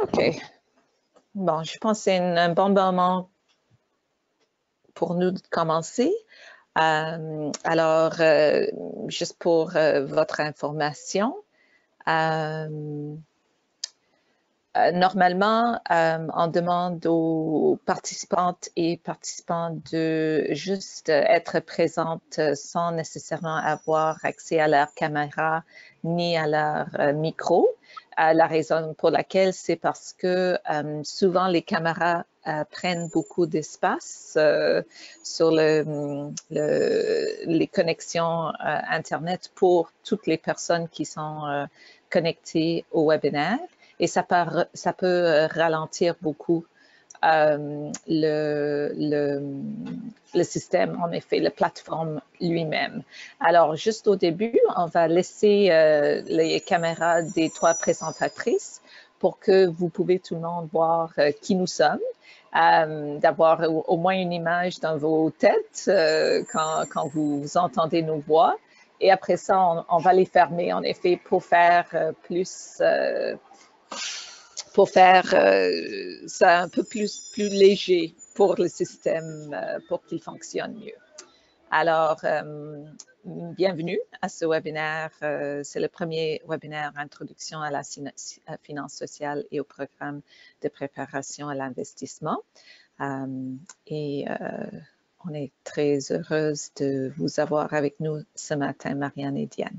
OK. Bon, je pense que c'est un bon moment pour nous de commencer. Alors, juste pour votre information, normalement, on demande aux participantes et participants de juste être présentes sans nécessairement avoir accès à leur caméra ni à leur micro. La raison pour laquelle, c'est parce que souvent les caméras prennent beaucoup d'espace sur les connexions Internet pour toutes les personnes qui sont connectées au webinaire. Et ça peut ralentir beaucoup le système, en effet, la plateforme lui-même. Alors, juste au début, on va laisser les caméras des 3 présentatrices pour que vous pouvez tout le monde voir qui nous sommes. D'avoir au moins une image dans vos têtes quand vous entendez nos voix. Et après ça, on va les fermer, en effet, pour faire pour faire ça un peu plus léger pour le système, pour qu'il fonctionne mieux. Alors, bienvenue à ce webinaire. C'est le premier webinaire Introduction à la finance sociale et au programme de préparation à l'investissement. Et on est très heureuse de vous avoir avec nous ce matin, Marianne et Diane.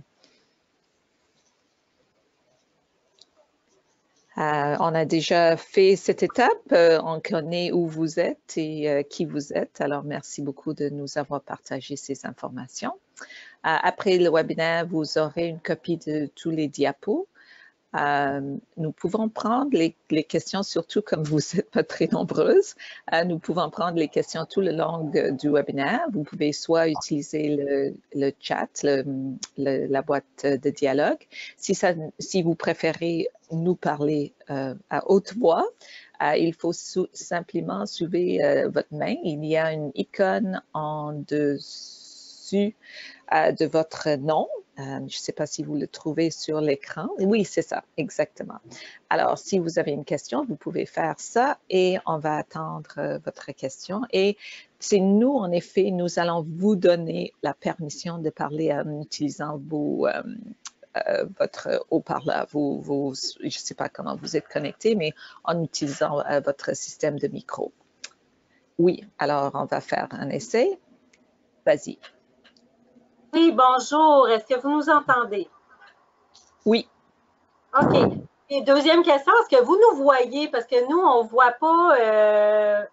On a déjà fait cette étape, on connaît où vous êtes et qui vous êtes, alors merci beaucoup de nous avoir partagé ces informations. Après le webinaire, vous aurez une copie de tous les diapos. Nous pouvons prendre les questions, surtout comme vous n'êtes pas très nombreuses, nous pouvons prendre les questions tout le long du webinaire. Vous pouvez soit utiliser le chat, la boîte de dialogue. Si vous préférez nous parler à haute voix, il faut simplement soulever votre main. Il y a une icône en dessus de votre nom. Je ne sais pas si vous le trouvez sur l'écran. Oui, c'est ça, exactement. Alors, si vous avez une question, vous pouvez faire ça et on va attendre votre question. Et c'est nous, en effet, nous allons vous donner la permission de parler en utilisant votre haut-parleur. Je ne sais pas comment vous êtes connecté, mais en utilisant votre système de micro. Oui, alors on va faire un essai. Vas-y. Oui, bonjour. Est-ce que vous nous entendez? Oui. OK. Et deuxième question, est-ce que vous nous voyez? Parce que nous, on ne voit pas.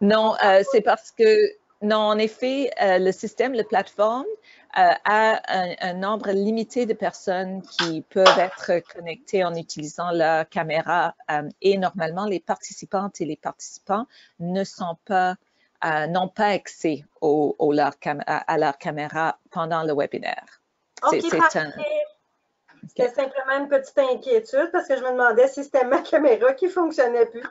Non, c'est parce que, non, en effet, le système, la plateforme a un nombre limité de personnes qui peuvent être connectées en utilisant la caméra et normalement, les participantes et les participants n'ont pas accès à leur caméra pendant le webinaire. OK, C'était simplement une petite inquiétude parce que je me demandais si c'était ma caméra qui ne fonctionnait plus.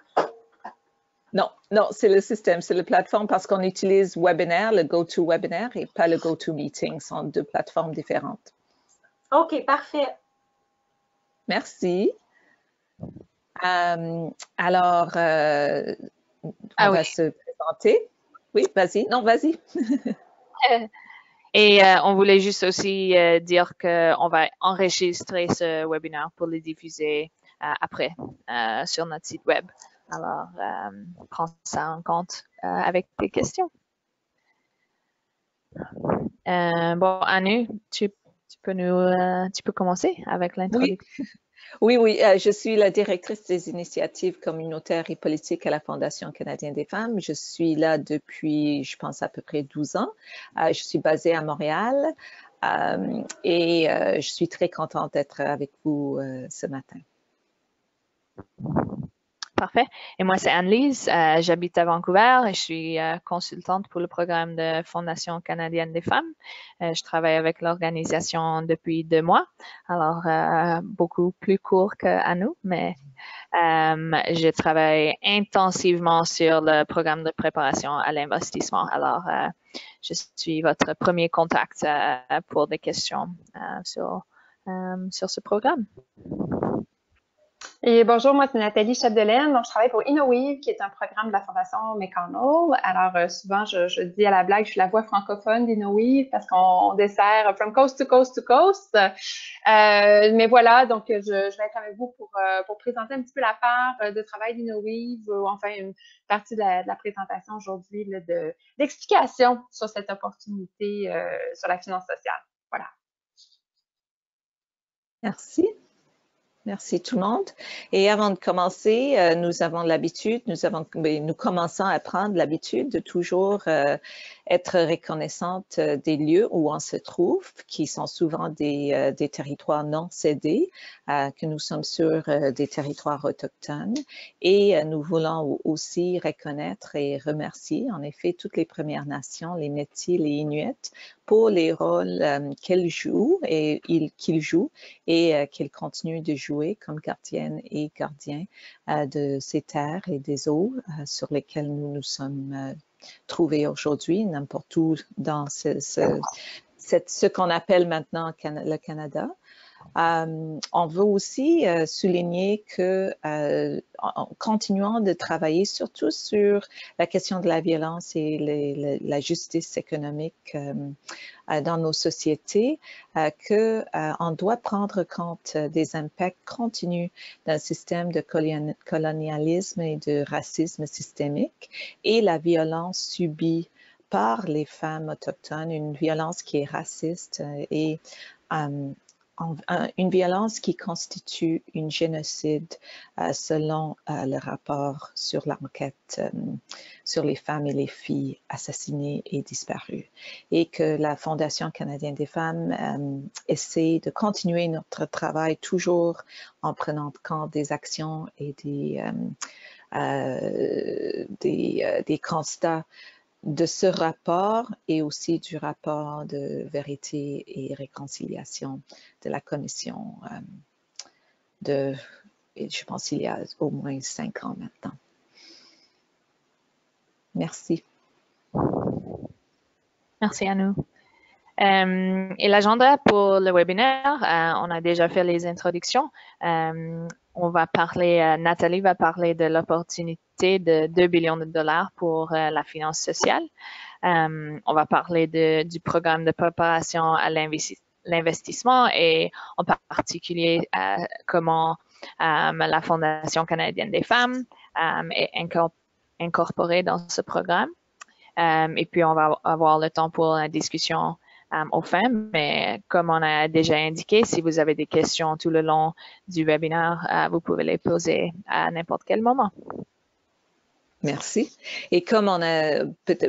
Non, non, c'est le système, c'est la plateforme parce qu'on utilise Webinaire, le GoToWebinar et pas le GoToMeeting. Ce sont 2 plateformes différentes. OK, parfait. Merci. Alors, on va se présenter. Oui, vas-y. Non, vas-y. Et on voulait juste aussi dire qu'on va enregistrer ce webinaire pour le diffuser après sur notre site web. Alors, prends ça en compte avec tes questions. Bon, Anu, tu peux commencer avec l'introduction. Oui, je suis la directrice des initiatives communautaires et politiques à la Fondation canadienne des femmes. Je suis là depuis, je pense, à peu près 12 ans. Je suis basée à Montréal et je suis très contente d'être avec vous ce matin. Parfait. Et moi, c'est Anne-Lise. J'habite à Vancouver et je suis consultante pour le programme de Fondation canadienne des femmes. Je travaille avec l'organisation depuis 2 mois, alors beaucoup plus court qu'à nous, mais je travaille intensivement sur le programme de préparation à l'investissement. Alors, je suis votre premier contact pour des questions sur ce programme. Et bonjour, moi c'est Nathalie Chapdelaine, donc je travaille pour InnoWeave, qui est un programme de la Fondation McConnell. Alors souvent je dis à la blague, je suis la voix francophone d'InnoWeave parce qu'on dessert from coast to coast to coast. Mais voilà, donc je vais être avec vous pour présenter un petit peu la part de travail d'InnoWeave, ou enfin une partie de la présentation aujourd'hui d'explication sur cette opportunité sur la finance sociale. Voilà. Merci. Merci tout le monde. Et avant de commencer, nous avons l'habitude, nous commençons à prendre l'habitude de toujours être reconnaissante des lieux où on se trouve, qui sont souvent des territoires non cédés, que nous sommes sur des territoires autochtones. Et nous voulons aussi reconnaître et remercier, en effet, toutes les Premières Nations, les Métis, les Inuits, pour les rôles qu'ils jouent et qu'ils continuent de jouer comme gardiennes et gardiens de ces terres et des eaux sur lesquelles nous nous sommes trouvés aujourd'hui, n'importe où dans ce qu'on appelle maintenant le Canada. On veut aussi souligner que en continuant de travailler surtout sur la question de la violence et la justice économique dans nos sociétés, qu'on doit prendre compte des impacts continus d'un système de colonialisme et de racisme systémique et la violence subie par les femmes autochtones, une violence qui est raciste et une violence qui constitue un génocide selon le rapport sur l'enquête sur les femmes et les filles assassinées et disparues. Et que la Fondation canadienne des femmes essaie de continuer notre travail toujours en prenant compte des actions et des constats de ce rapport et aussi du rapport de vérité et réconciliation de la commission je pense il y a au moins 5 ans maintenant. Merci. Merci à nous. Et l'agenda pour le webinaire, on a déjà fait les introductions. On va parler, Nathalie va parler de l'opportunité de 2 billions de dollars pour la finance sociale. On va parler du programme de préparation à l'investissement et en particulier comment la Fondation canadienne des femmes est incorporée dans ce programme. Et puis, on va avoir le temps pour la discussion au fin, mais comme on a déjà indiqué, si vous avez des questions tout le long du webinaire, vous pouvez les poser à n'importe quel moment. Merci. Et comme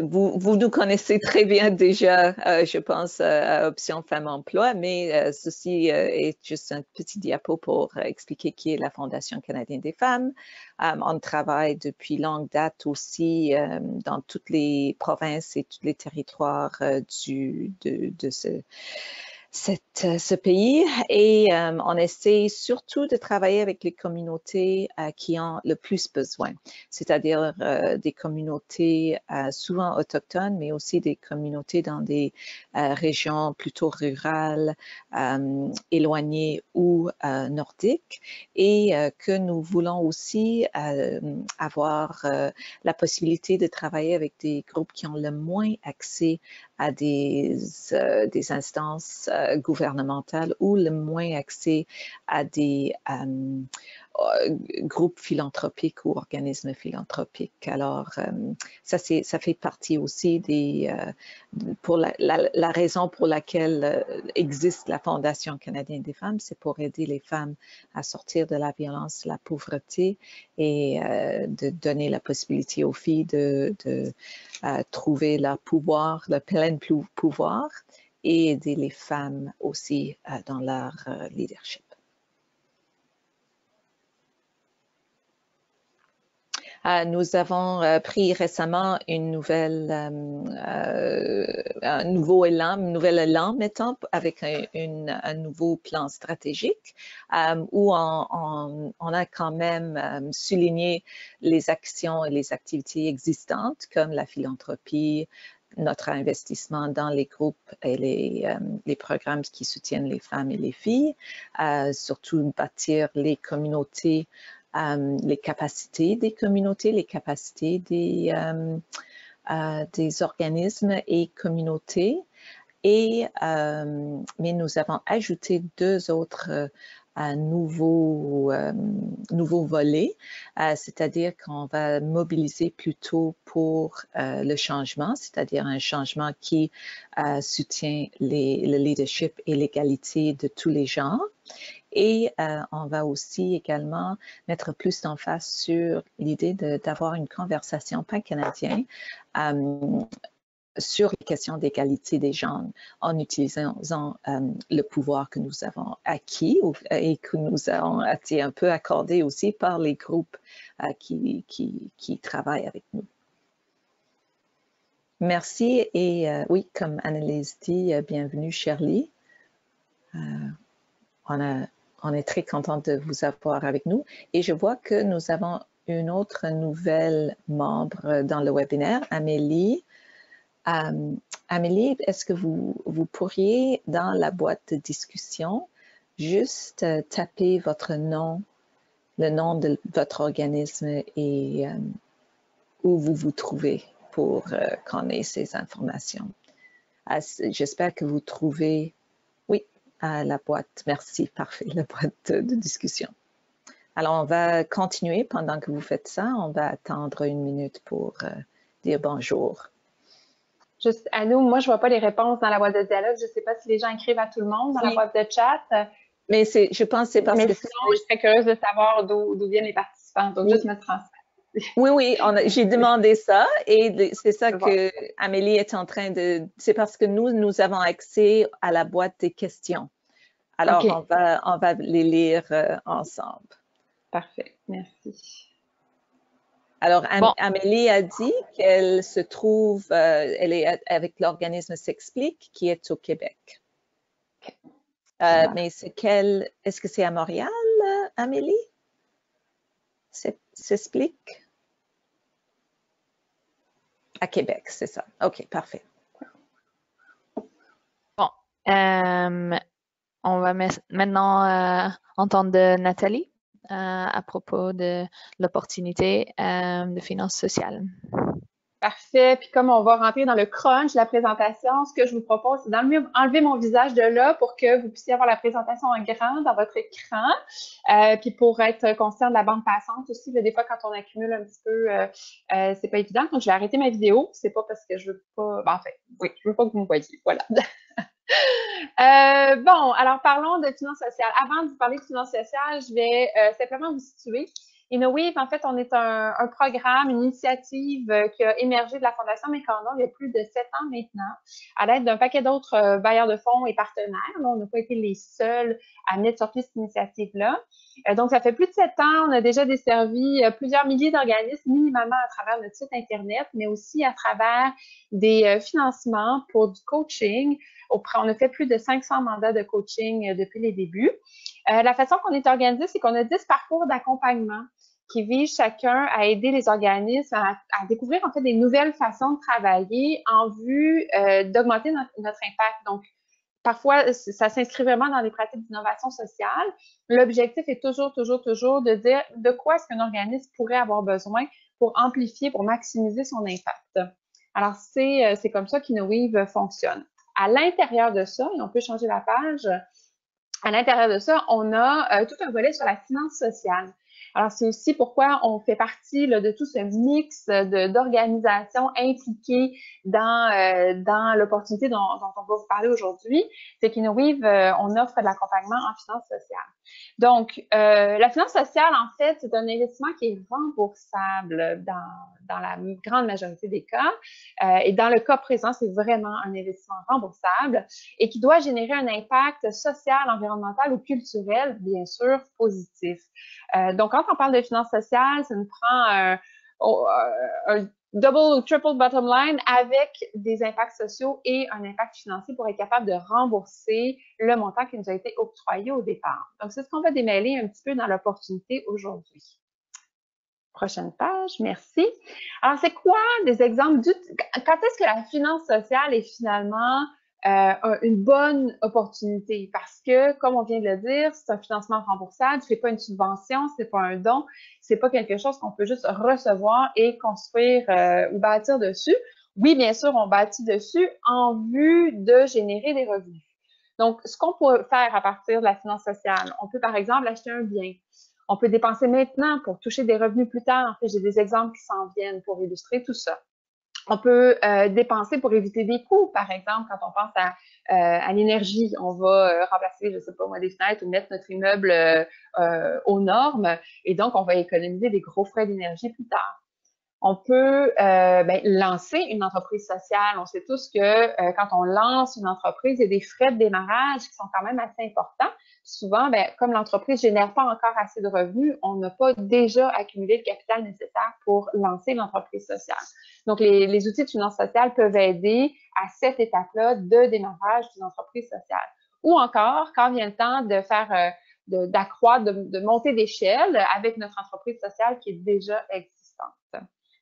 vous nous connaissez très bien déjà, je pense, à Option Femmes Emploi, mais ceci est juste un petit diapo pour expliquer qui est la Fondation canadienne des femmes. On travaille depuis longue date aussi dans toutes les provinces et tous les territoires de ce pays et on essaie surtout de travailler avec les communautés qui ont le plus besoin, c'est-à-dire des communautés souvent autochtones, mais aussi des communautés dans des régions plutôt rurales, éloignées ou nordiques, et que nous voulons aussi avoir la possibilité de travailler avec des groupes qui ont le moins accès à des instances gouvernementales ou le moins accès à des groupes philanthropiques ou organismes philanthropiques. Alors, ça fait partie aussi pour la raison pour laquelle existe la Fondation canadienne des femmes, c'est pour aider les femmes à sortir de la violence, la pauvreté et de donner la possibilité aux filles de trouver leur pouvoir, le plein pouvoir et aider les femmes aussi dans leur leadership. Nous avons pris récemment un nouvel élan, mettons, avec un nouveau plan stratégique où on a quand même souligné les actions et les activités existantes comme la philanthropie, notre investissement dans les groupes et les programmes qui soutiennent les femmes et les filles, surtout bâtir les communautés, les capacités des communautés, les capacités des organismes et communautés. Mais nous avons ajouté 2 autres nouveaux volets, c'est-à-dire qu'on va mobiliser plutôt pour le changement, c'est-à-dire un changement qui soutient le leadership et l'égalité de tous les genres. Et on va aussi également mettre plus d'emphase sur l'idée d'avoir une conversation pan-canadienne sur les questions d'égalité des genres en utilisant le pouvoir que nous avons acquis et que nous avons été un peu accordé aussi par les groupes qui travaillent avec nous. Merci et oui, comme Annelise dit, bienvenue Shirley. On est très contente de vous avoir avec nous et je vois que nous avons une autre nouvelle membre dans le webinaire, Amélie. Amélie, est-ce que vous pourriez, dans la boîte de discussion, juste taper votre nom, le nom de votre organisme et où vous vous trouvez pour qu'on ait ces informations. J'espère que vous trouvez, oui, la boîte, merci, parfait, la boîte de discussion. Alors, on va continuer pendant que vous faites ça. On va attendre 1 minute pour dire bonjour. Juste, Annou, moi, je vois pas les réponses dans la boîte de dialogue. Je sais pas si les gens écrivent à tout le monde dans la boîte de chat. Mais je pense que c'est parce que... sinon, je serais curieuse de savoir d'où viennent les participants. Donc, juste me transmettre. Oui, j'ai demandé ça et c'est ça que Amélie est en train de... C'est parce que nous avons accès à la boîte des questions. Alors, on va les lire ensemble. Parfait, merci. Alors, Amélie a dit qu'elle se trouve, elle est avec l'organisme S'explique, qui est au Québec. Mais est-ce que c'est à Montréal, Amélie? S'explique? À Québec, c'est ça. OK, parfait. Bon, on va maintenant entendre de Nathalie à propos de l'opportunité de finances sociales. Parfait. Puis comme on va rentrer dans le crunch de la présentation, ce que je vous propose, c'est d'enlever mon visage de là pour que vous puissiez avoir la présentation en grand dans votre écran. Puis pour être conscient de la bande passante aussi, des fois, quand on accumule un petit peu, c'est pas évident. Donc, je vais arrêter ma vidéo. C'est pas parce que je veux pas... Ben, en fait, oui, je veux pas que vous me voyiez. Voilà. Bon, alors parlons de finances sociales. Avant de vous parler de finances sociales, je vais simplement vous situer. InnoWeave, en fait, on est un programme, une initiative qui a émergé de la Fondation Mécanon il y a plus de 7 ans maintenant, à l'aide d'un paquet d'autres bailleurs de fonds et partenaires. Là, on n'a pas été les seuls à mettre sur pied cette initiative-là. Donc, ça fait plus de 7 ans, on a déjà desservi plusieurs milliers d'organismes, minimum à travers notre site Internet, mais aussi à travers des financements pour du coaching. On a fait plus de 500 mandats de coaching depuis les débuts. La façon qu'on est organisé, c'est qu'on a 10 parcours d'accompagnement qui visent chacun à aider les organismes à découvrir en fait des nouvelles façons de travailler en vue d'augmenter notre impact. Donc, parfois, ça s'inscrit vraiment dans des pratiques d'innovation sociale. L'objectif est toujours de dire de quoi est-ce qu'un organisme pourrait avoir besoin pour amplifier, pour maximiser son impact. Alors, c'est comme ça qu'InnoWeave fonctionne. À l'intérieur de ça, et on peut changer la page, à l'intérieur de ça, on a tout un volet sur la finance sociale. Alors, c'est aussi pourquoi on fait partie là, de tout ce mix d'organisations impliquées dans l'opportunité dont on va vous parler aujourd'hui. C'est qu'InnoWeave, on offre de l'accompagnement en finance sociale. Donc, la finance sociale, en fait, c'est un investissement qui est remboursable dans la grande majorité des cas. Et dans le cas présent, c'est vraiment un investissement remboursable et qui doit générer un impact social, environnemental ou culturel, bien sûr, positif. Donc, quand on parle de finances sociales, ça nous prend un double ou triple bottom line avec des impacts sociaux et un impact financier pour être capable de rembourser le montant qui nous a été octroyé au départ. Donc, c'est ce qu'on va démêler un petit peu dans l'opportunité aujourd'hui. Prochaine page, merci. Alors, c'est quoi des exemples quand est-ce que la finance sociale est finalement une bonne opportunité? Parce que, comme on vient de le dire, c'est un financement remboursable, c'est pas une subvention, c'est pas un don, c'est pas quelque chose qu'on peut juste recevoir et construire ou bâtir dessus. Oui, bien sûr, on bâtit dessus en vue de générer des revenus. Donc, ce qu'on peut faire à partir de la finance sociale, on peut par exemple acheter un bien. On peut dépenser maintenant pour toucher des revenus plus tard. J'ai des exemples qui s'en viennent pour illustrer tout ça. On peut dépenser pour éviter des coûts, par exemple, quand on pense à l'énergie. On va remplacer, je sais pas moi, des fenêtres ou mettre notre immeuble aux normes et donc on va économiser des gros frais d'énergie plus tard. On peut lancer une entreprise sociale. On sait tous que quand on lance une entreprise, il y a des frais de démarrage qui sont quand même assez importants. Souvent, comme l'entreprise ne génère pas encore assez de revenus, on n'a pas déjà accumulé le capital nécessaire pour lancer l'entreprise sociale. Donc, les outils de finance sociale peuvent aider à cette étape-là de démarrage d'une entreprise sociale. Ou encore, quand vient le temps de faire d'accroître, de monter d'échelle avec notre entreprise sociale qui est déjà existante.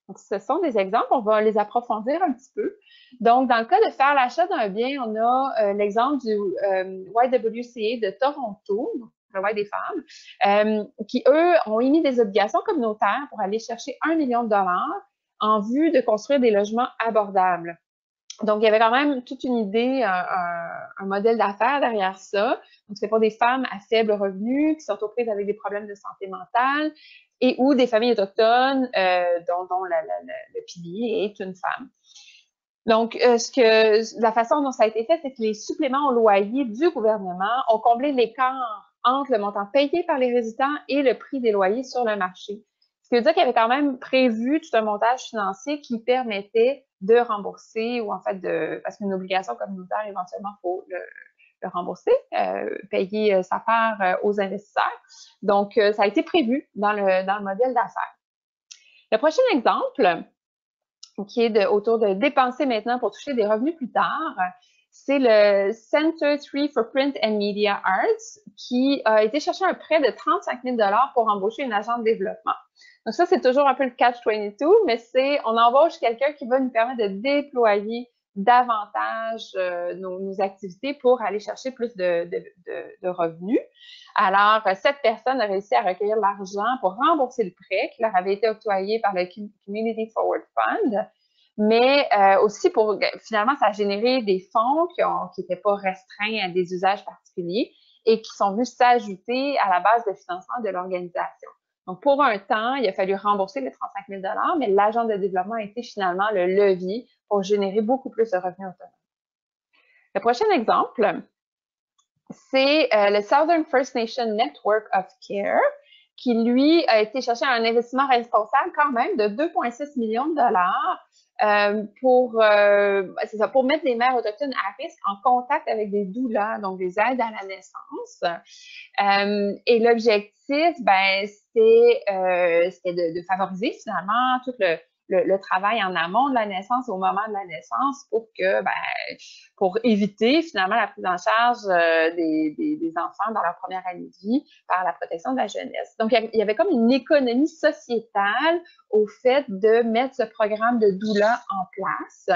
Donc, ce sont des exemples, on va les approfondir un petit peu. Donc, dans le cas de faire l'achat d'un bien, on a l'exemple du YWCA de Toronto, le Y des femmes, qui, eux, ont émis des obligations communautaires pour aller chercher 1 million de dollars en vue de construire des logements abordables. Donc, il y avait quand même toute une idée, un modèle d'affaires derrière ça. Donc, c'est pour des femmes à faible revenu qui sont aux prises avec des problèmes de santé mentale et ou des familles autochtones dont le pilier est une femme. Donc, la façon dont ça a été fait, c'est que les suppléments au loyer du gouvernement ont comblé l'écart entre le montant payé par les résidents et le prix des loyers sur le marché. Ce qui veut dire qu'il y avait quand même prévu tout un montage financier qui permettait de rembourser ou en fait parce qu'une obligation communautaire, éventuellement, il faut le rembourser, payer sa part aux investisseurs. Donc, ça a été prévu dans le modèle d'affaires. Le prochain exemple, qui est autour de dépenser maintenant pour toucher des revenus plus tard, c'est le Center 3 for Print and Media Arts qui a été chercher un prêt de 35 000 $ pour embaucher une agente de développement. Donc ça, c'est toujours un peu le catch-22, mais on embauche quelqu'un qui va nous permettre de déployer davantage nos activités pour aller chercher plus de revenus. Alors, cette personne a réussi à recueillir l'argent pour rembourser le prêt qui leur avait été octroyé par le Community Forward Fund, mais aussi pour, finalement, ça a généré des fonds qui n'étaient pas restreints à des usages particuliers et qui sont venus s'ajouter à la base de financement de l'organisation. Donc, pour un temps, il a fallu rembourser les 35 000 $, mais l'agent de développement a été finalement le levier pour générer beaucoup plus de revenus autonomes. Le prochain exemple, c'est le Southern First Nation Network of Care, qui, lui, a été chercher un investissement responsable quand même de 2,6 millions de dollars pour mettre les mères autochtones à risque en contact avec des doulas, donc des aides à la naissance. Et l'objectif, c'était de favoriser finalement tout le travail en amont de la naissance, au moment de la naissance, pour éviter finalement la prise en charge des enfants dans leur première année de vie par la protection de la jeunesse. Donc, il y avait comme une économie sociétale au fait de mettre ce programme de doula en place.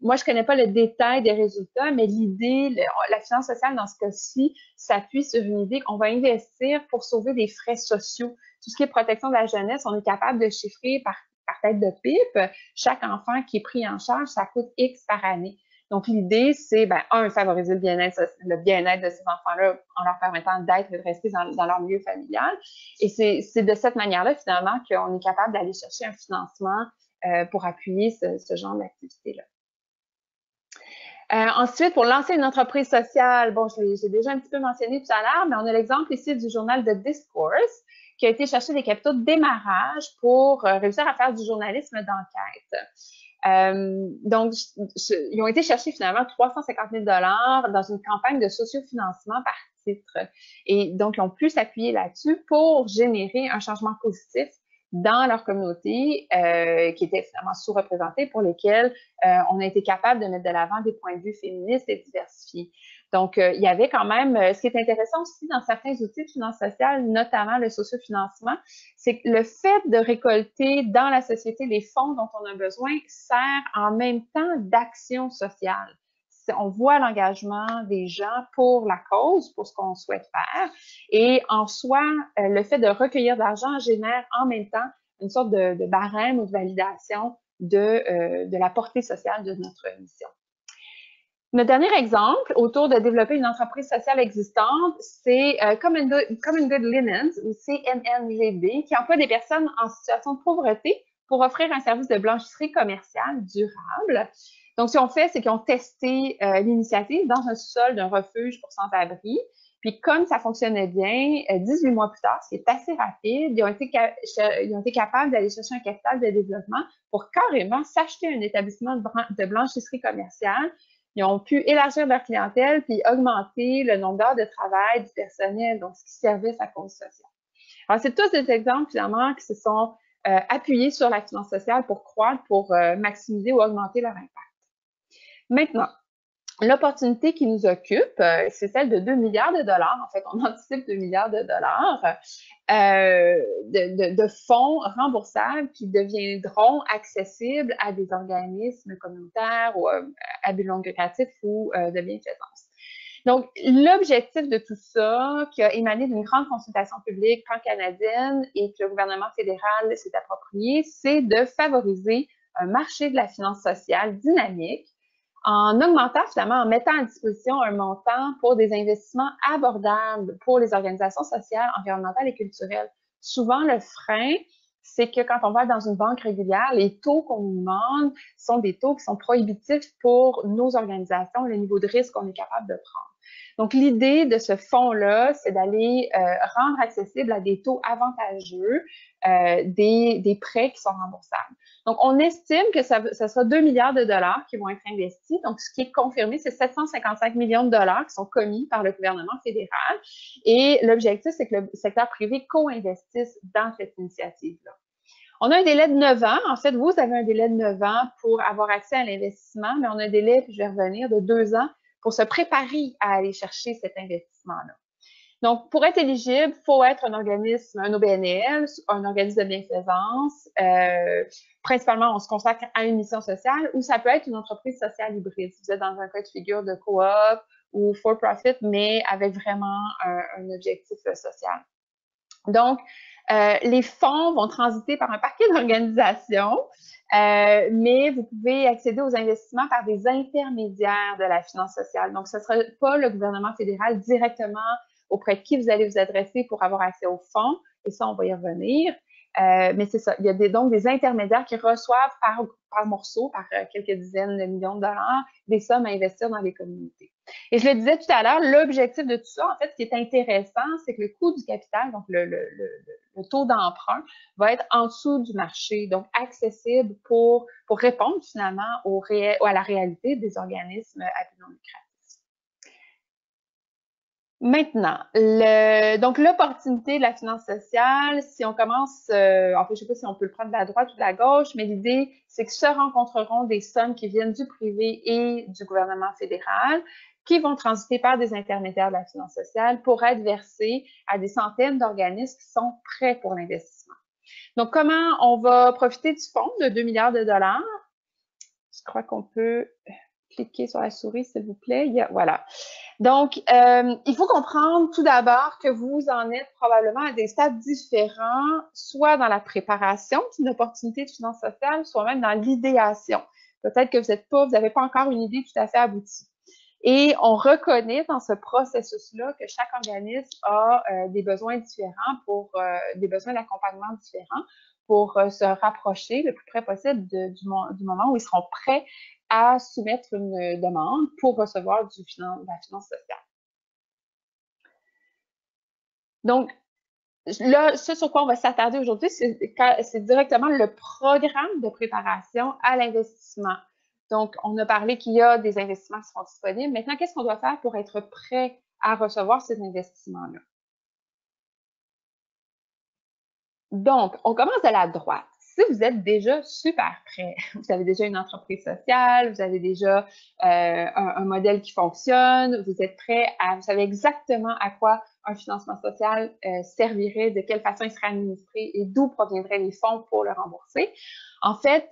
Moi, je connais pas le détail des résultats, mais l'idée, la finance sociale dans ce cas-ci s'appuie sur une idée qu'on va investir pour sauver des frais sociaux. Tout ce qui est protection de la jeunesse, on est capable de chiffrer par tête de pipe, chaque enfant qui est pris en charge, ça coûte X par année. Donc, l'idée, c'est, favoriser le bien-être de ces enfants-là en leur permettant d'être et de rester dans leur milieu familial. Et c'est de cette manière-là, finalement, qu'on est capable d'aller chercher un financement pour appuyer ce genre d'activité-là. Ensuite, pour lancer une entreprise sociale, j'ai déjà un petit peu mentionné tout à l'heure, mais on a l'exemple ici du journal The Discourse, qui a été chercher des capitaux de démarrage pour réussir à faire du journalisme d'enquête. Donc, ils ont été chercher finalement 350 000 $ dans une campagne de sociofinancement par titre. Et donc, ils ont pu s'appuyer là-dessus pour générer un changement positif dans leur communauté qui était finalement sous-représentée, pour lesquelles on a été capable de mettre de l'avant des points de vue féministes et diversifiés. Donc, il y avait quand même, ce qui est intéressant aussi dans certains outils de finance sociale, notamment le sociofinancement, c'est que le fait de récolter dans la société les fonds dont on a besoin sert en même temps d'action sociale. On voit l'engagement des gens pour la cause, pour ce qu'on souhaite faire. Et en soi, le fait de recueillir de l'argent génère en même temps une sorte de barème ou de validation de la portée sociale de notre mission. Notre dernier exemple autour de développer une entreprise sociale existante, c'est Common Good Linens, ou CNNGD, qui emploie des personnes en situation de pauvreté pour offrir un service de blanchisserie commerciale durable. Donc, ce qu'ils ont fait, c'est qu'ils ont testé l'initiative dans un sous-sol d'un refuge pour sans-abri. Puis, comme ça fonctionnait bien, 18 mois plus tard, ce qui est assez rapide, ils ont été capables d'aller chercher un capital de développement pour carrément s'acheter un établissement de blanchisserie commerciale. Ils ont pu élargir leur clientèle puis augmenter le nombre d'heures de travail du personnel, donc ce qui servait sa cause sociale. Alors, c'est tous des exemples, finalement, qui se sont appuyés sur la finance sociale pour croître, pour maximiser ou augmenter leur impact. Maintenant, l'opportunité qui nous occupe, c'est celle de 2 milliards de dollars. En fait, on anticipe 2 milliards de dollars de fonds remboursables qui deviendront accessibles à des organismes communautaires ou à but lucratif ou de bienfaisance. Donc, l'objectif de tout ça, qui a émané d'une grande consultation publique pan-canadienne et que le gouvernement fédéral s'est approprié, c'est de favoriser un marché de la finance sociale dynamique en augmentant, finalement, en mettant à disposition un montant pour des investissements abordables pour les organisations sociales, environnementales et culturelles. Souvent, le frein, c'est que quand on va dans une banque régulière, les taux qu'on nous demande sont des taux qui sont prohibitifs pour nos organisations, le niveau de risque qu'on est capable de prendre. Donc, l'idée de ce fonds-là, c'est d'aller rendre accessible à des taux avantageux des prêts qui sont remboursables. Donc, on estime que ça sera 2 milliards de dollars qui vont être investis. Donc, ce qui est confirmé, c'est 755 millions de dollars qui sont commis par le gouvernement fédéral. Et l'objectif, c'est que le secteur privé co-investisse dans cette initiative-là. On a un délai de 9 ans. En fait, vous avez un délai de 9 ans pour avoir accès à l'investissement, mais on a un délai, puis je vais revenir, de 2 ans pour se préparer à aller chercher cet investissement-là. Donc, pour être éligible, il faut être un organisme, un OBNL, un organisme de bienfaisance. Principalement, on se consacre à une mission sociale ou ça peut être une entreprise sociale hybride. Si vous êtes dans un cas de figure de coop ou for-profit, mais avec vraiment un objectif social. Donc, les fonds vont transiter par un paquet d'organisations, mais vous pouvez accéder aux investissements par des intermédiaires de la finance sociale. Donc, ce ne sera pas le gouvernement fédéral directement auprès de qui vous allez vous adresser pour avoir accès aux fonds, et ça, on va y revenir. Mais c'est ça, il y a donc des intermédiaires qui reçoivent par morceau, par quelques dizaines de millions de dollars, des sommes à investir dans les communautés. Et je le disais tout à l'heure, l'objectif de tout ça, en fait, ce qui est intéressant, c'est que le coût du capital, donc le taux d'emprunt, va être en dessous du marché, donc accessible pour répondre finalement à la réalité des organismes à but non lucratif. Maintenant, donc l'opportunité de la finance sociale, si on commence, en fait, je ne sais pas si on peut le prendre de la droite ou de la gauche, mais l'idée, c'est que se rencontreront des sommes qui viennent du privé et du gouvernement fédéral, qui vont transiter par des intermédiaires de la finance sociale pour être versées à des centaines d'organismes qui sont prêts pour l'investissement. Donc, comment on va profiter du fonds de 2 milliards de dollars? Je crois qu'on peut cliquer sur la souris, s'il vous plaît. Voilà. Donc, il faut comprendre tout d'abord que vous en êtes probablement à des stades différents, soit dans la préparation d'une opportunité de finance sociale, soit même dans l'idéation. Peut-être que vous n'avez pas encore une idée tout à fait aboutie. Et on reconnaît dans ce processus-là que chaque organisme a des besoins différents, des besoins d'accompagnement différents pour se rapprocher le plus près possible du moment où ils seront prêts à soumettre une demande pour recevoir de la finance sociale. Donc, là, ce sur quoi on va s'attarder aujourd'hui, c'est directement le programme de préparation à l'investissement. Donc, on a parlé qu'il y a des investissements qui seront disponibles. Maintenant, qu'est-ce qu'on doit faire pour être prêt à recevoir ces investissements-là? Donc, on commence de la droite. si vous êtes déjà super prêt, vous avez déjà une entreprise sociale, vous avez déjà un modèle qui fonctionne, vous êtes prêt vous savez exactement à quoi un financement social servirait, de quelle façon il serait administré et d'où proviendraient les fonds pour le rembourser. En fait,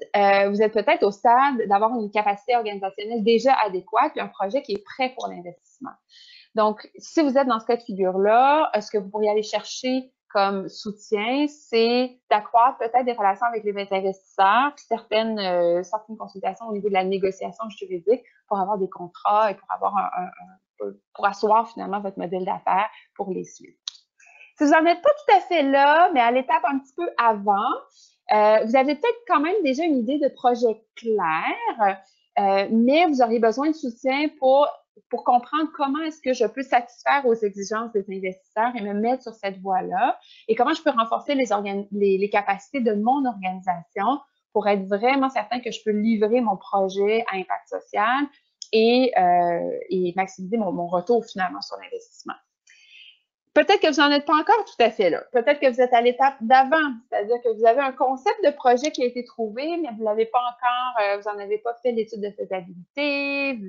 vous êtes peut-être au stade d'avoir une capacité organisationnelle déjà adéquate et un projet qui est prêt pour l'investissement. Donc, si vous êtes dans ce cas de figure-là, ce que vous pourriez aller chercher comme soutien, c'est d'accroître peut-être des relations avec les investisseurs, puis certaines consultations au niveau de la négociation juridique pour avoir des contrats et pour avoir pour asseoir finalement votre modèle d'affaires pour les suivre. Si vous n'en êtes pas tout à fait là, mais à l'étape un petit peu avant, vous avez peut-être quand même déjà une idée de projet clair, mais vous auriez besoin de soutien pour comprendre comment est-ce que je peux satisfaire aux exigences des investisseurs et me mettre sur cette voie-là et comment je peux renforcer les capacités de mon organisation pour être vraiment certain que je peux livrer mon projet à impact social et maximiser mon retour finalement sur l'investissement. Peut-être que vous n'en êtes pas encore tout à fait là. Peut-être que vous êtes à l'étape d'avant, c'est-à-dire que vous avez un concept de projet qui a été trouvé, mais vous ne l'avez pas encore, vous n'en avez pas fait l'étude de faisabilité.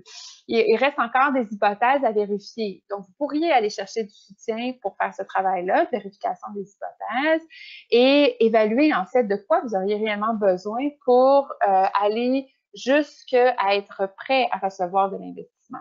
Il reste encore des hypothèses à vérifier. Donc, vous pourriez aller chercher du soutien pour faire ce travail-là, de vérification des hypothèses, et évaluer en fait de quoi vous auriez réellement besoin pour aller jusqu'à être prêt à recevoir de l'investissement.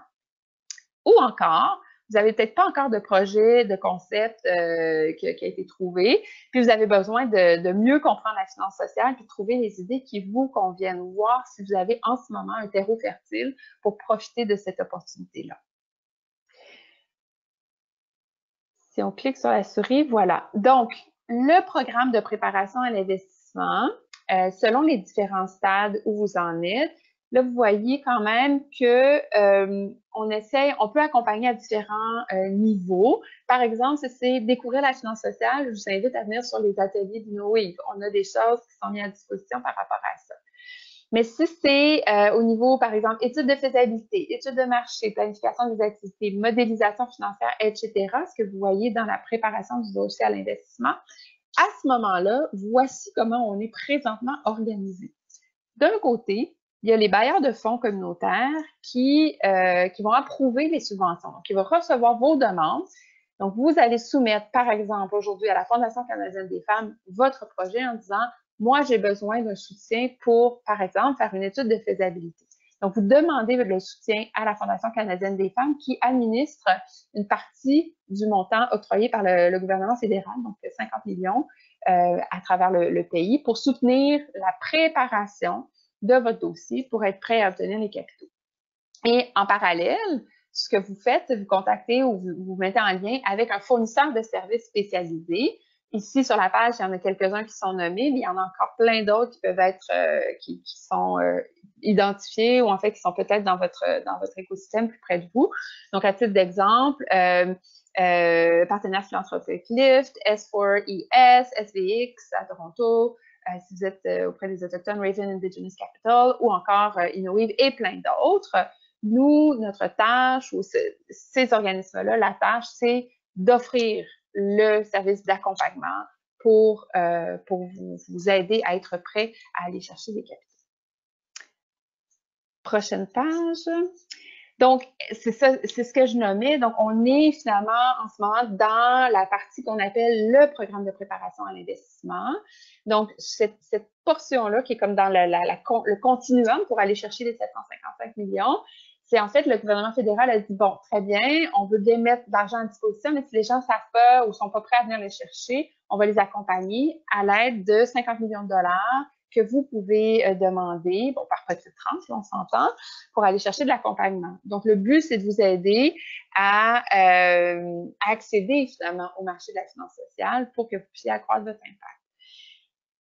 Ou encore, vous n'avez peut-être pas encore de projet, de concept qui a été trouvé, puis vous avez besoin de mieux comprendre la finance sociale, puis de trouver les idées qui vous conviennent, voir si vous avez en ce moment un terreau fertile pour profiter de cette opportunité-là. Si on clique sur la souris, voilà. Donc, le programme de préparation à l'investissement, selon les différents stades où vous en êtes, là, vous voyez quand même que on peut accompagner à différents niveaux. Par exemple, si c'est découvrir la finance sociale, je vous invite à venir sur les ateliers d'InnoWave. On a des choses qui sont mises à disposition par rapport à ça. Mais si c'est au niveau, par exemple, études de faisabilité, études de marché, planification des activités, modélisation financière, etc., ce que vous voyez dans la préparation du dossier à l'investissement, à ce moment-là, voici comment on est présentement organisé. D'un côté, il y a les bailleurs de fonds communautaires qui vont approuver les subventions, qui vont recevoir vos demandes. Donc, vous allez soumettre, par exemple, aujourd'hui à la Fondation canadienne des femmes, votre projet en disant « Moi, j'ai besoin d'un soutien pour, par exemple, faire une étude de faisabilité. » Donc, vous demandez le soutien à la Fondation canadienne des femmes qui administre une partie du montant octroyé par le gouvernement fédéral, donc 50 millions à travers le pays, pour soutenir la préparation de votre dossier pour être prêt à obtenir les capitaux. Et en parallèle, ce que vous faites, vous contactez ou vous mettez en lien avec un fournisseur de services spécialisé. Ici, sur la page, il y en a quelques-uns qui sont nommés, mais il y en a encore plein d'autres qui peuvent être, qui sont identifiés ou en fait qui sont peut-être dans votre écosystème plus près de vous. Donc, à titre d'exemple, partenaire philanthropique Lyft, S4ES, SVX à Toronto, si vous êtes auprès des Autochtones, Raven Indigenous Capital ou encore InnoWave et plein d'autres. Nous, notre tâche, ou ces organismes-là, la tâche, c'est d'offrir le service d'accompagnement pour vous aider à être prêt à aller chercher des capitaux. Prochaine page. Donc, c'est ce que je nommais. Donc, on est finalement en ce moment dans la partie qu'on appelle le programme de préparation à l'investissement. Donc, cette portion-là qui est comme dans le continuum pour aller chercher les 755 millions, c'est en fait le gouvernement fédéral a dit, bon, très bien, on veut bien mettre d'argent à disposition, mais si les gens ne savent pas ou ne sont pas prêts à venir les chercher, on va les accompagner à l'aide de 50 millions de dollars que vous pouvez demander, bon, par petite tranche, on s'entend, pour aller chercher de l'accompagnement. Donc, le but, c'est de vous aider à accéder finalement au marché de la finance sociale pour que vous puissiez accroître votre impact.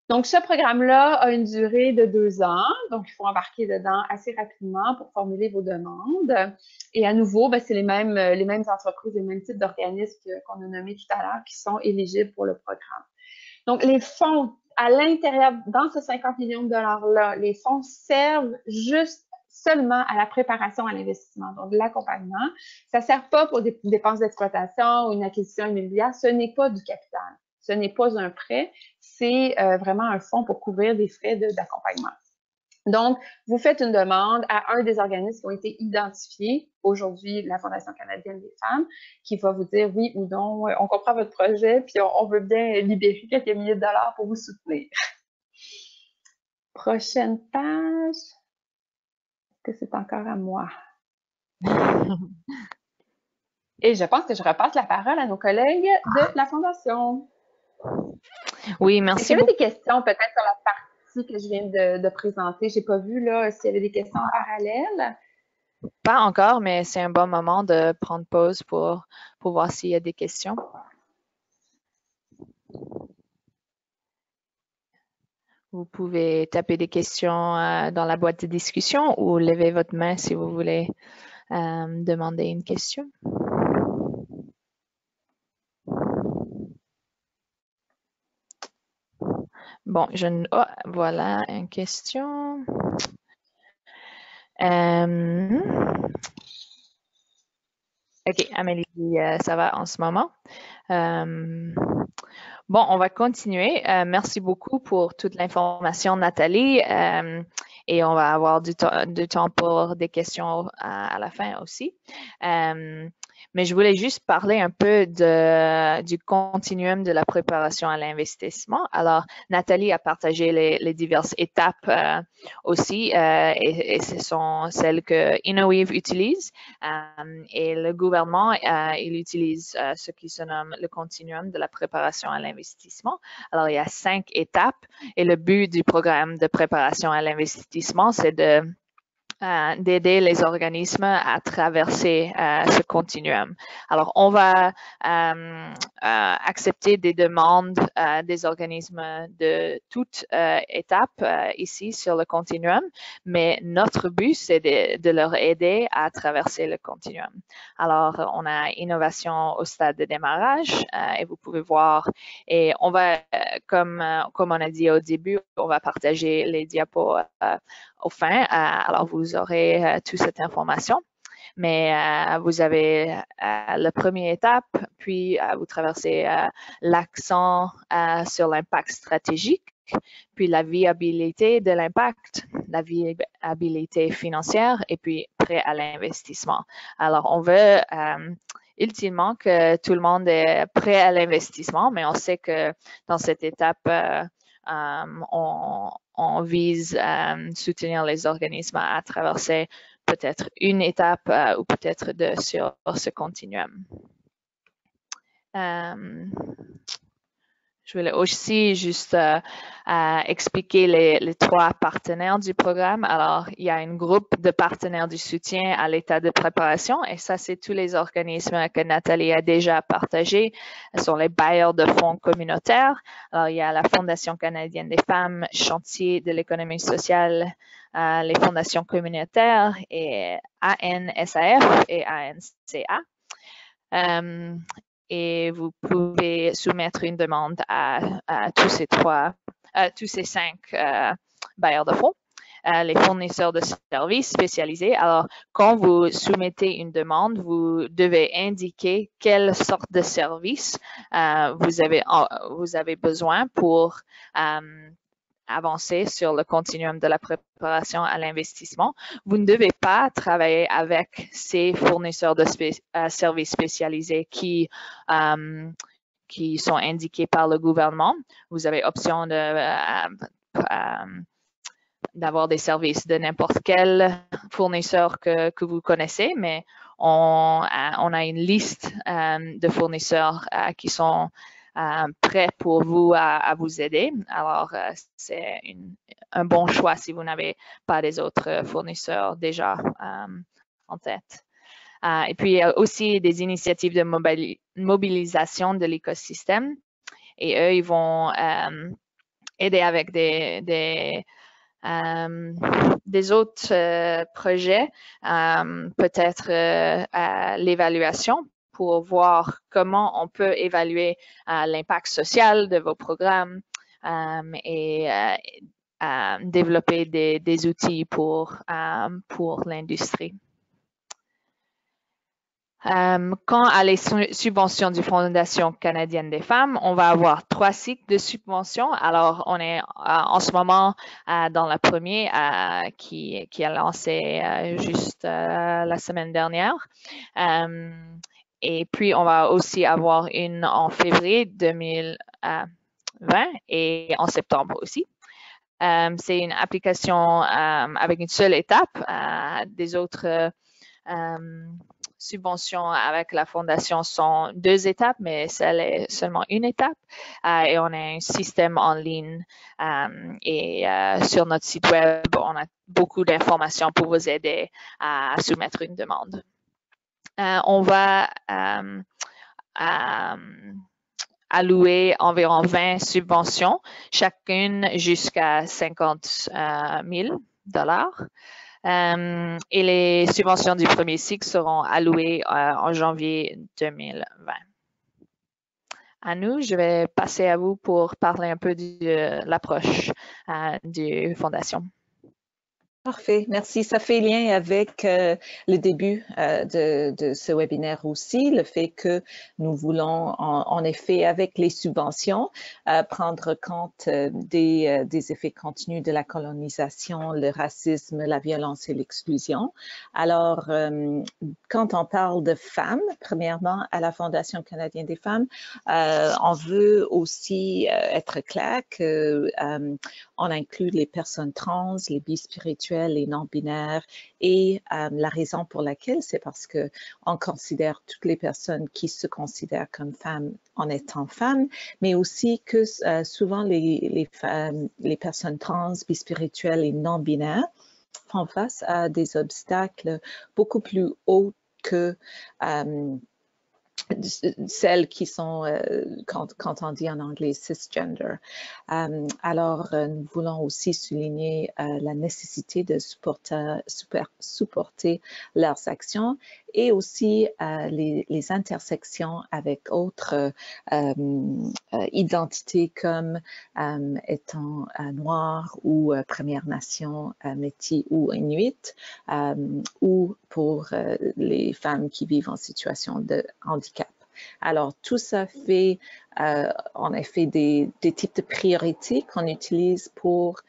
Donc, ce programme-là a une durée de 2 ans, donc il faut embarquer dedans assez rapidement pour formuler vos demandes. Et à nouveau, c'est les mêmes entreprises, les mêmes types d'organismes qu'on a nommés tout à l'heure qui sont éligibles pour le programme. Donc, les fonds à l'intérieur, dans ces 50 millions de dollars-là, les fonds servent juste seulement à la préparation à l'investissement, donc de l'accompagnement. Ça ne sert pas pour des dépenses d'exploitation ou une acquisition immobilière, ce n'est pas du capital. Ce n'est pas un prêt, c'est vraiment un fonds pour couvrir des frais d'accompagnement. Donc, vous faites une demande à un des organismes qui ont été identifiés, aujourd'hui la Fondation canadienne des femmes, qui va vous dire oui ou non, on comprend votre projet, puis on veut bien libérer quelques milliers de dollars pour vous soutenir. Prochaine page. Est-ce que c'est encore à moi? Et je pense que je repasse la parole à nos collègues de la Fondation. Oui, merci. Est-ce qu'il y avait des questions peut-être sur la partie que je viens de présenter? Je n'ai pas vu là s'il y avait des questions en parallèle. Pas encore, mais c'est un bon moment de prendre pause pour voir s'il y a des questions. Vous pouvez taper des questions dans la boîte de discussion ou lever votre main si vous voulez demander une question. Bon, voilà une question. OK, Amélie, ça va en ce moment. Bon, on va continuer. Merci beaucoup pour toute l'information, Nathalie. Et on va avoir du temps pour des questions à la fin aussi. Mais je voulais juste parler un peu du continuum de la préparation à l'investissement. Alors, Nathalie a partagé les diverses étapes aussi et ce sont celles que Innoweave utilise et le gouvernement, il utilise ce qui se nomme le continuum de la préparation à l'investissement. Alors, il y a 5 étapes et le but du programme de préparation à l'investissement, c'est d'aider les organismes à traverser ce continuum. Alors, on va accepter des demandes des organismes de toutes étapes ici sur le continuum, mais notre but, c'est de leur aider à traverser le continuum. Alors, on a innovation au stade de démarrage et vous pouvez voir, et on va, comme on a dit au début, on va partager les diapos au fin. Alors, vous aurez toute cette information. Mais vous avez la première étape, puis vous traversez l'accent sur l'impact stratégique, puis la viabilité de l'impact, la viabilité financière et puis prêt à l'investissement. Alors, on veut ultimement que tout le monde est prêt à l'investissement, mais on sait que dans cette étape, on vise soutenir les organismes à traverser peut-être une étape ou peut-être deux sur ce continuum. Je voulais aussi juste expliquer les 3 partenaires du programme. Alors, il y a un groupe de partenaires du soutien à l'état de préparation et ça, c'est tous les organismes que Nathalie a déjà partagés. Ce sont les bailleurs de fonds communautaires. Alors, il y a la Fondation canadienne des femmes, Chantier de l'économie sociale, les fondations communautaires et ANSAF et ANCA. Et vous pouvez soumettre une demande à tous ces 5 bailleurs de fonds, les fournisseurs de services spécialisés. Alors, quand vous soumettez une demande, vous devez indiquer quelle sorte de service vous avez besoin pour avancer sur le continuum de la préparation à l'investissement. Vous ne devez pas travailler avec ces fournisseurs de services spécialisés qui sont indiqués par le gouvernement. Vous avez option d'avoir des services de n'importe quel fournisseur que vous connaissez, mais on a une liste de fournisseurs qui sont prêts pour vous à vous aider. Alors, c'est un bon choix si vous n'avez pas des autres fournisseurs déjà en tête. Et puis, aussi des initiatives de mobilisation de l'écosystème. Et eux, ils vont aider avec des autres projets, peut-être l'évaluation pour voir comment on peut évaluer l'impact social de vos programmes et développer des outils pour l'industrie. Quant à les subventions du Fondation canadienne des femmes, on va avoir 3 cycles de subventions. Alors, on est en ce moment dans la première qui a lancé juste la semaine dernière. Et puis, on va aussi avoir une en février 2020 et en septembre aussi. C'est une application avec une seule étape. Des autres subventions avec la fondation sont 2 étapes, mais celle est seulement une étape. Et on a un système en ligne et sur notre site web, on a beaucoup d'informations pour vous aider à soumettre une demande. On va allouer environ 20 subventions, chacune jusqu'à 50 000 $. Et les subventions du premier cycle seront allouées en janvier 2020. Anu, je vais passer à vous pour parler un peu de l'approche de Fondation. Parfait, merci. Ça fait lien avec le début de ce webinaire aussi, le fait que nous voulons en effet, avec les subventions, prendre compte des effets continus de la colonisation, le racisme, la violence et l'exclusion. Alors, quand on parle de femmes, premièrement, à la Fondation canadienne des femmes, on veut aussi être clair qu'on inclut les personnes trans, les bispirituelles, les non-binaires et la raison pour laquelle, c'est parce que on considère toutes les personnes qui se considèrent comme femmes en étant femmes, mais aussi que souvent les personnes trans, bispirituelles et non-binaires font face à des obstacles beaucoup plus hauts que celles qui sont, quand on dit en anglais, cisgender. Alors, nous voulons aussi souligner la nécessité de supporter leurs actions et aussi les intersections avec autres identités comme étant noires ou Premières Nations, Métis ou Inuit, ou pour les femmes qui vivent en situation de handicap. Alors, tout ça fait en effet des types de priorités qu'on utilise pour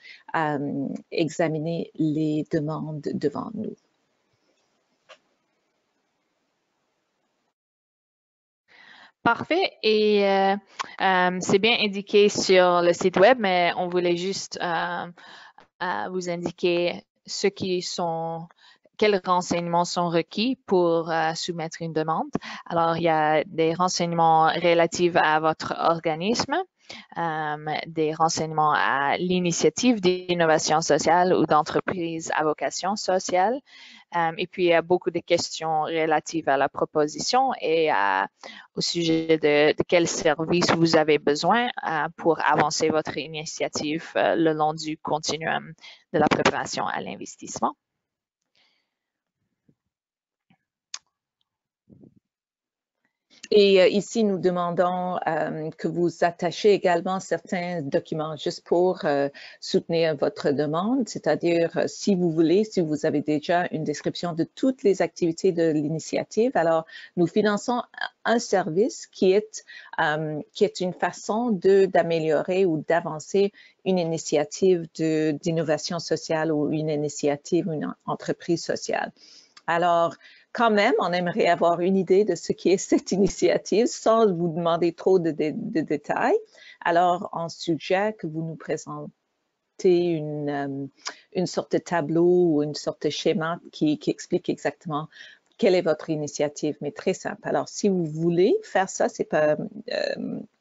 examiner les demandes devant nous. Parfait. Et c'est bien indiqué sur le site web, mais on voulait juste vous indiquer quels renseignements sont requis pour soumettre une demande. Alors, il y a des renseignements relatifs à votre organisme, des renseignements à l'initiative d'innovation sociale ou d'entreprise à vocation sociale. Et puis, il y a beaucoup de questions relatives à la proposition et au sujet de quels services vous avez besoin pour avancer votre initiative le long du continuum de la préparation à l'investissement. Et ici, nous demandons que vous attachiez également certains documents juste pour soutenir votre demande, c'est-à-dire si vous voulez, si vous avez déjà une description de toutes les activités de l'initiative, alors nous finançons un service qui est une façon d'améliorer ou d'avancer une initiative d'innovation sociale ou une initiative, une entreprise sociale. Alors, quand même, on aimerait avoir une idée de ce qui est cette initiative sans vous demander trop de détails. Alors, on suggère que vous nous présentez une sorte de tableau ou une sorte de schéma qui explique exactement quelle est votre initiative, mais très simple. Alors, si vous voulez faire ça, c'est pas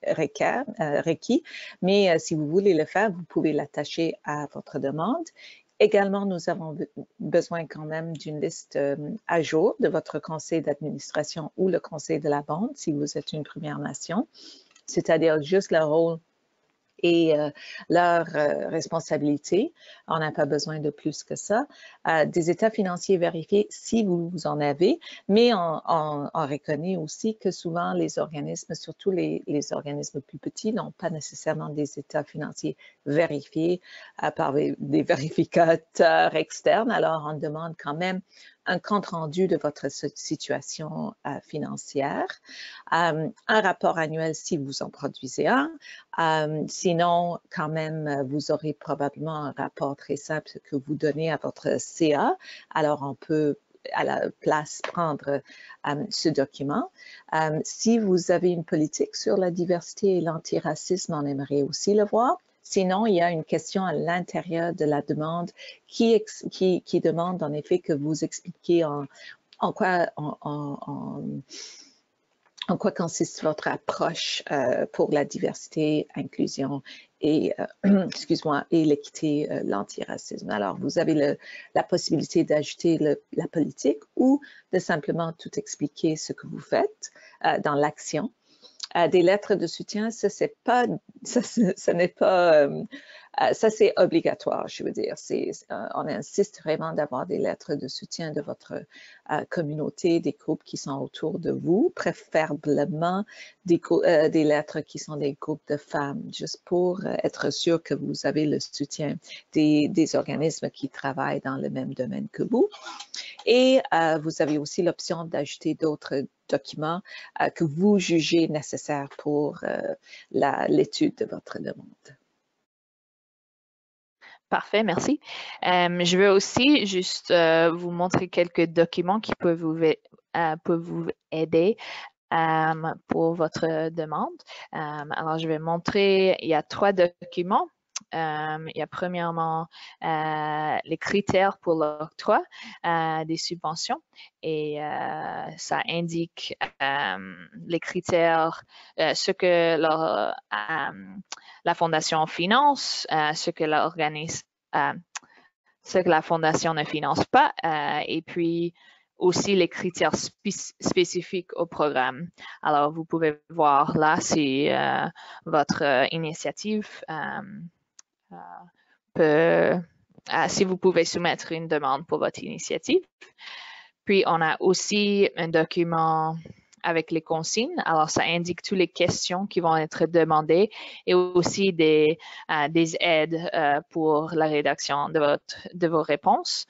requis, mais si vous voulez le faire, vous pouvez l'attacher à votre demande. Également, nous avons besoin quand même d'une liste à jour de votre conseil d'administration ou le conseil de la bande, si vous êtes une Première Nation, c'est-à-dire juste le rôle et leur responsabilité. On n'a pas besoin de plus que ça. Des états financiers vérifiés si vous en avez, mais on reconnaît aussi que souvent les organismes, surtout les organismes plus petits, n'ont pas nécessairement des états financiers vérifiés par des vérificateurs externes. Alors, on demande quand même un compte rendu de votre situation financière, un rapport annuel si vous en produisez un. Sinon, quand même, vous aurez probablement un rapport très simple que vous donnez à votre CA. Alors, on peut à la place prendre ce document. Si vous avez une politique sur la diversité et l'antiracisme, on aimerait aussi le voir. Sinon, il y a une question à l'intérieur de la demande qui demande en effet que vous expliquiez en quoi consiste votre approche pour la diversité, inclusion et, et l'équité, l'antiracisme. Alors, vous avez la possibilité d'ajouter la politique ou de simplement tout expliquer ce que vous faites dans l'action. Des lettres de soutien, ça c'est obligatoire, je veux dire. On insiste vraiment d'avoir des lettres de soutien de votre communauté, des groupes qui sont autour de vous, préférablement des lettres qui sont des groupes de femmes, juste pour être sûr que vous avez le soutien des organismes qui travaillent dans le même domaine que vous. Et vous avez aussi l'option d'ajouter d'autres documents que vous jugez nécessaires pour l'étude de votre demande. Parfait, merci. Je veux aussi juste vous montrer quelques documents qui peuvent vous aider pour votre demande. Alors, je vais montrer, il y a 3 documents. Il y a premièrement les critères pour l'octroi des subventions et ça indique les critères, ce que la fondation finance, ce que la fondation ne finance pas et puis aussi les critères spécifiques au programme. Alors, vous pouvez voir là si votre initiative si vous pouvez soumettre une demande pour votre initiative. Puis, on a aussi un document avec les consignes. Alors, ça indique toutes les questions qui vont être demandées et aussi des aides pour la rédaction de vos réponses.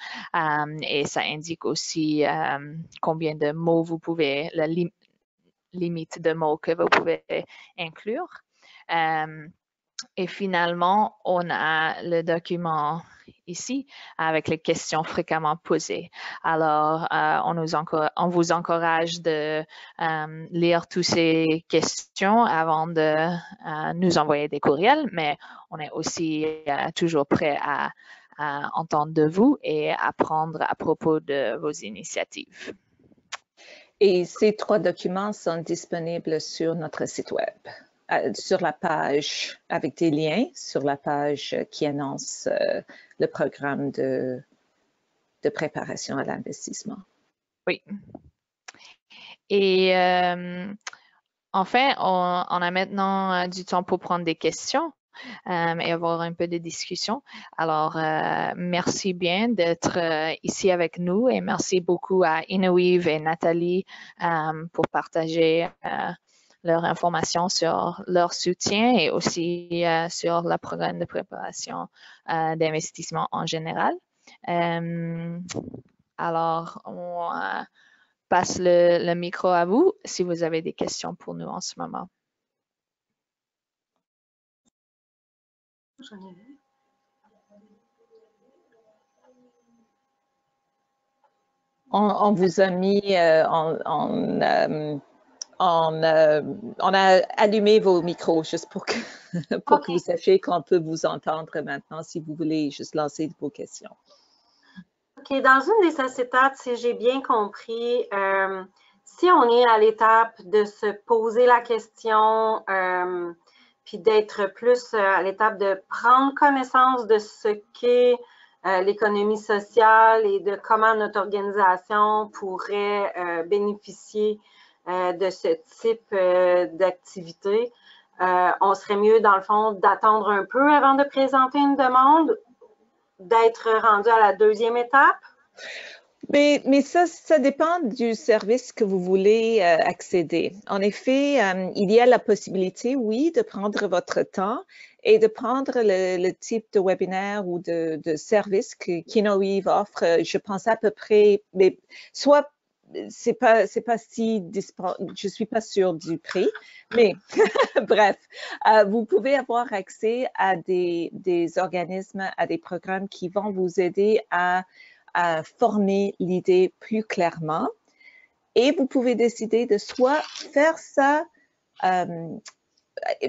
Et ça indique aussi combien de mots vous pouvez, la limite de mots que vous pouvez inclure. Et finalement, on a le document ici avec les questions fréquemment posées. Alors, on vous encourage de lire toutes ces questions avant de nous envoyer des courriels, mais on est aussi toujours prêt à entendre de vous et apprendre à propos de vos initiatives. Et ces 3 documents sont disponibles sur notre site web. Sur la page, avec des liens sur la page qui annonce le programme de préparation à l'investissement. Oui. Et enfin, on a maintenant du temps pour prendre des questions et avoir un peu de discussion. Alors, merci bien d'être ici avec nous et merci beaucoup à Innoweave et Nathalie pour partager leur information sur leur soutien et aussi sur le programme de préparation d'investissement en général. Alors, on passe le micro à vous si vous avez des questions pour nous en ce moment. On vous a mis on a allumé vos micros juste pour que vous sachiez qu'on peut vous entendre maintenant si vous voulez juste lancer vos questions. OK. Dans une des étapes, si j'ai bien compris, si on est à l'étape de se poser la question, puis d'être plus à l'étape de prendre connaissance de ce qu'est l'économie sociale et de comment notre organisation pourrait bénéficier de ce type d'activité, on serait mieux, dans le fond, d'attendre un peu avant de présenter une demande, d'être rendu à la 2e étape? Mais ça dépend du service que vous voulez accéder. En effet, il y a la possibilité, oui, de prendre votre temps et de prendre le type de webinaire ou de service que KinoWeave offre. Je pense à peu près, mais soit c'est pas si je suis pas sûre du prix, mais bref, vous pouvez avoir accès à des organismes, à des programmes qui vont vous aider à former l'idée plus clairement. Et vous pouvez décider de soit faire ça,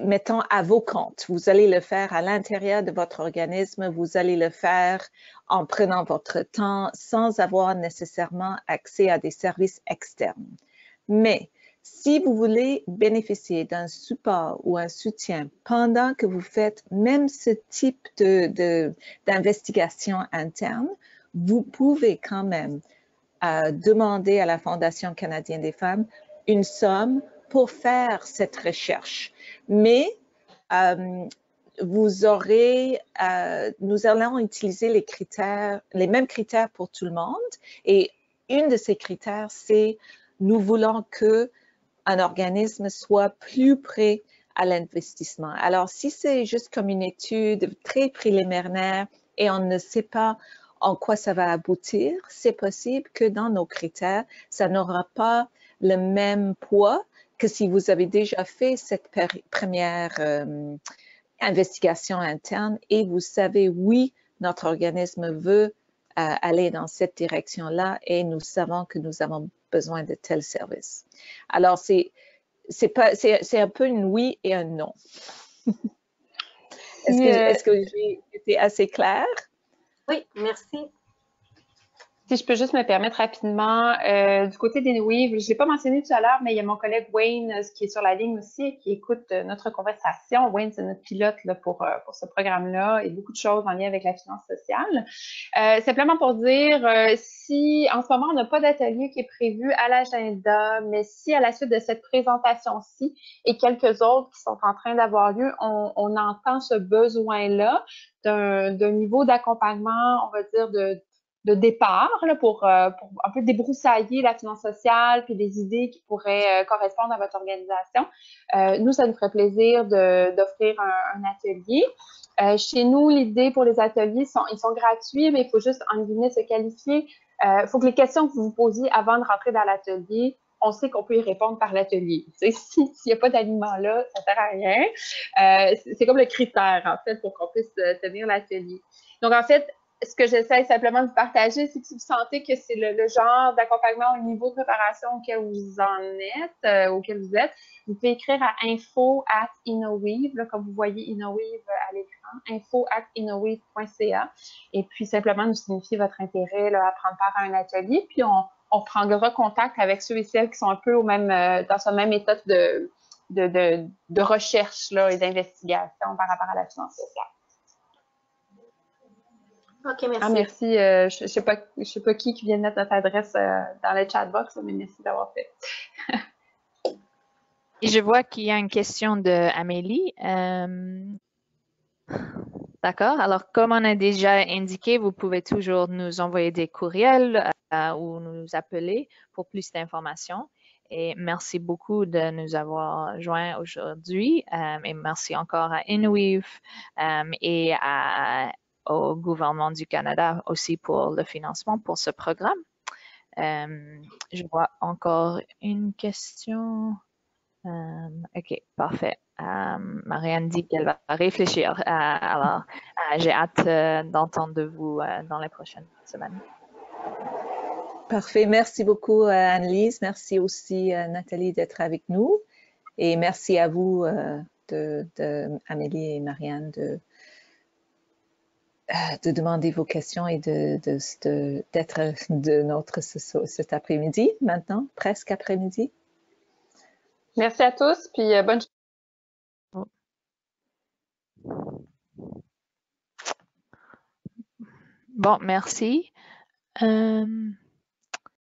mettons, à vos comptes. Vous allez le faire à l'intérieur de votre organisme, vous allez le faire en prenant votre temps sans avoir nécessairement accès à des services externes. Mais si vous voulez bénéficier d'un support ou un soutien pendant que vous faites même ce type d'investigation interne, vous pouvez quand même demander à la Fondation canadienne des femmes une somme pour faire cette recherche. Mais nous allons utiliser les mêmes critères pour tout le monde. Et une de ces critères, c'est nous voulons que un organisme soit plus près à l'investissement. Alors, si c'est juste comme une étude très préliminaire et on ne sait pas en quoi ça va aboutir, c'est possible que dans nos critères, ça n'aura pas le même poids que si vous avez déjà fait cette première investigation interne et vous savez, oui, notre organisme veut aller dans cette direction-là et nous savons que nous avons besoin de tel service. Alors, c'est un peu un oui et un non. Est-ce que j'ai été assez claire? Oui, merci. Si je peux juste me permettre rapidement, du côté d'InnoWeave, je ne l'ai pas mentionné tout à l'heure, mais il y a mon collègue Wayne qui est sur la ligne aussi et qui écoute notre conversation. Wayne, c'est notre pilote là, pour ce programme-là et beaucoup de choses en lien avec la finance sociale. Simplement pour dire, si en ce moment, on n'a pas d'atelier qui est prévu à l'agenda, mais si à la suite de cette présentation-ci et quelques autres qui sont en train d'avoir lieu, on entend ce besoin-là d'un niveau d'accompagnement, on va dire, de départ là, pour un peu débroussailler la finance sociale puis des idées qui pourraient correspondre à votre organisation. Nous, ça nous ferait plaisir d'offrir un atelier. Chez nous, l'idée pour les ateliers, ils sont gratuits, mais il faut juste, en guillemets, se qualifier. Il faut que les questions que vous vous posiez avant de rentrer dans l'atelier, on sait qu'on peut y répondre par l'atelier. S'il n'y a pas d'aliment là, ça ne sert à rien. C'est comme le critère, en fait, pour qu'on puisse tenir l'atelier. Donc, en fait, ce que j'essaie simplement de vous partager, c'est que si vous sentez que c'est le genre d'accompagnement au niveau de préparation auquel vous en êtes, auquel vous êtes, vous pouvez écrire à info@innoweave, là, comme vous voyez InnoWeave à l'écran, info@innoweave.ca, et puis simplement nous signifier votre intérêt là, à prendre part à un atelier, puis on prendra contact avec ceux et celles qui sont un peu dans ce même état de recherche là, et d'investigation par rapport à la finance sociale. OK, merci. Ah, merci. Je ne sais pas qui vient de mettre notre adresse dans le chat box, mais merci d'avoir fait. Et je vois qu'il y a une question d'Amélie. D'accord. Alors, comme on a déjà indiqué, vous pouvez toujours nous envoyer des courriels ou nous appeler pour plus d'informations. Et merci beaucoup de nous avoir joints aujourd'hui. Et merci encore à InnoWeave et au gouvernement du Canada aussi pour le financement pour ce programme. Je vois encore une question. OK, parfait. Marianne dit qu'elle va réfléchir. Alors, j'ai hâte d'entendre de vous dans les prochaines semaines. Parfait. Merci beaucoup, Annelise. Merci aussi, Nathalie, d'être avec nous. Et merci à vous, Amélie et Marianne, de demander vos questions et d'être de notre cet après-midi, maintenant, presque après-midi. Merci à tous, puis bonne journée. Bon, merci.